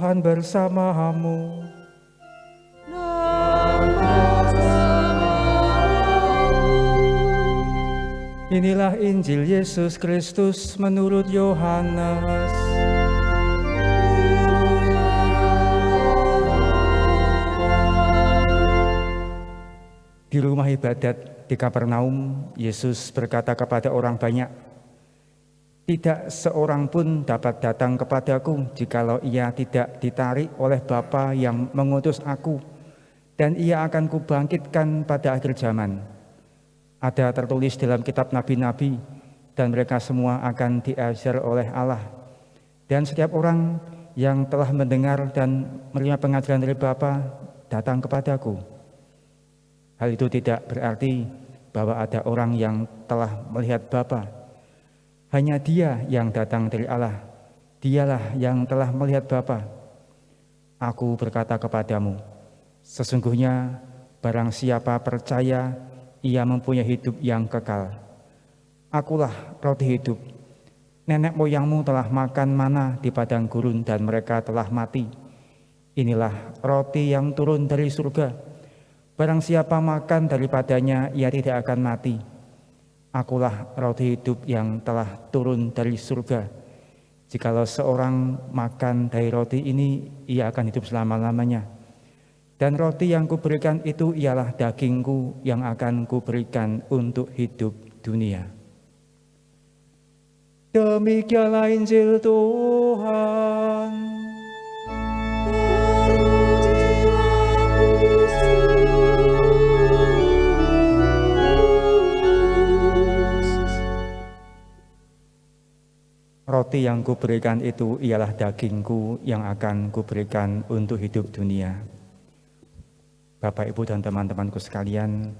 Tuhan bersamamu. Inilah Injil Yesus Kristus menurut Yohanes. Di rumah ibadat di Kapernaum, Yesus berkata kepada orang banyak, "Tidak seorang pun dapat datang kepadaku jikalau ia tidak ditarik oleh Bapa yang mengutus aku, dan ia akan kubangkitkan pada akhir zaman." Ada tertulis dalam kitab nabi-nabi, dan mereka semua akan diajar oleh Allah. Dan setiap orang yang telah mendengar dan menerima pengajaran dari Bapa datang kepadaku. Hal itu tidak berarti bahwa ada orang yang telah melihat Bapa. Hanya Dia yang datang dari Allah. Dialah yang telah melihat Bapa. Aku berkata kepadamu, sesungguhnya barang siapa percaya, ia mempunyai hidup yang kekal. Akulah roti hidup. Nenek moyangmu telah makan mana di padang gurun dan mereka telah mati. Inilah roti yang turun dari surga. Barang siapa makan daripadanya, ia tidak akan mati. Akulah roti hidup yang telah turun dari surga. Jikalau seorang makan dari roti ini, ia akan hidup selama-lamanya. Dan roti yang kuberikan itu ialah dagingku yang akan kuberikan untuk hidup dunia. Demikianlah Injil Tuhan. Roti yang kuberikan itu ialah dagingku yang akan kuberikan untuk hidup dunia. Bapak, Ibu, dan teman-temanku sekalian,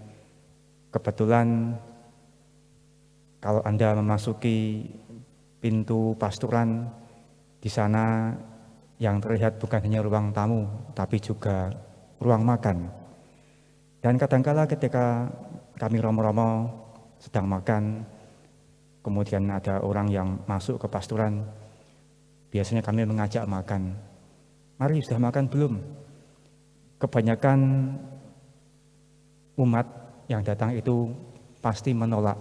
kebetulan kalau Anda memasuki pintu pasturan, di sana yang terlihat bukan hanya ruang tamu, tapi juga ruang makan. Dan kadangkala ketika kami romo-romo sedang makan, kemudian ada orang yang masuk ke pasturan, biasanya kami mengajak makan. Mari, sudah makan belum? Kebanyakan umat yang datang itu pasti menolak.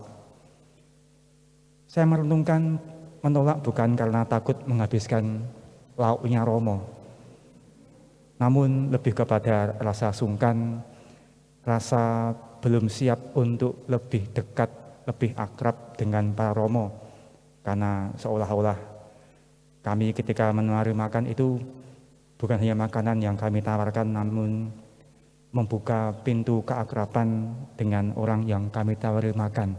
Saya merenungkan, menolak bukan karena takut menghabiskan lauknya romo, namun lebih kepada rasa sungkan, rasa belum siap untuk lebih dekat, lebih akrab dengan para romo. Karena seolah-olah kami ketika menawari makan itu bukan hanya makanan yang kami tawarkan, namun membuka pintu keakraban dengan orang yang kami tawari makan.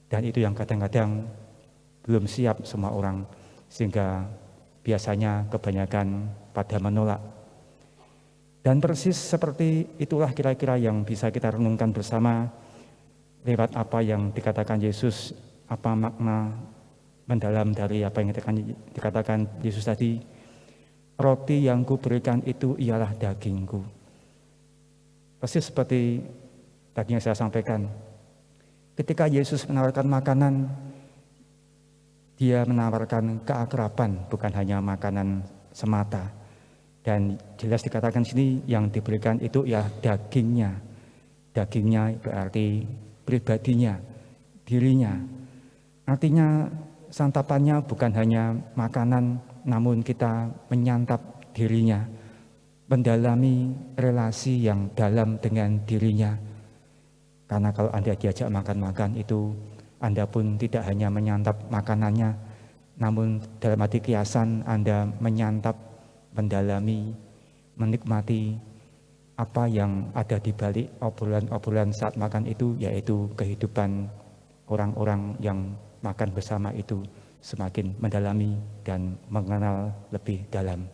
Dan itu yang kadang-kadang belum siap semua orang, sehingga biasanya kebanyakan pada menolak. Dan persis seperti itulah kira-kira yang bisa kita renungkan bersama lewat apa yang dikatakan Yesus, apa makna mendalam dari apa yang dikatakan Yesus tadi. Roti yang kuberikan itu ialah dagingku. Persis seperti tadinya saya sampaikan, ketika Yesus menawarkan makanan, Dia menawarkan keakraban, bukan hanya makanan semata. Dan jelas dikatakan sini yang diberikan itu ya dagingnya. Dagingnya berarti pribadinya, dirinya. Artinya santapannya bukan hanya makanan, namun kita menyantap dirinya, mendalami relasi yang dalam dengan dirinya. Karena kalau Anda diajak makan-makan itu, Anda pun tidak hanya menyantap makanannya, namun dalam arti kiasan Anda menyantap, mendalami, menikmati apa yang ada di balik obrolan-obrolan saat makan itu, yaitu kehidupan orang-orang yang makan bersama itu semakin mendalami dan mengenal lebih dalam.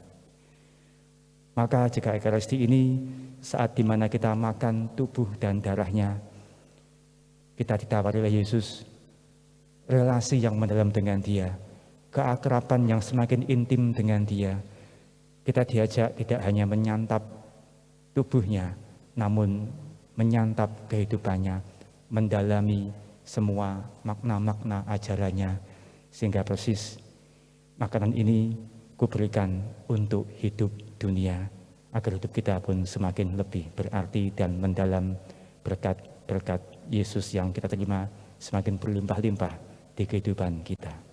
Maka jika Ekaristi ini saat dimana kita makan tubuh dan darahnya, kita ditawari oleh Yesus relasi yang mendalam dengan Dia, keakraban yang semakin intim dengan Dia. Kita diajak tidak hanya menyantap tubuhnya, namun menyantap kehidupannya, mendalami semua makna-makna ajarannya, sehingga persis makanan ini kuberikan untuk hidup dunia, agar hidup kita pun semakin lebih berarti dan mendalam. Berkat-berkat Yesus yang kita terima semakin berlimpah-limpah di kehidupan kita.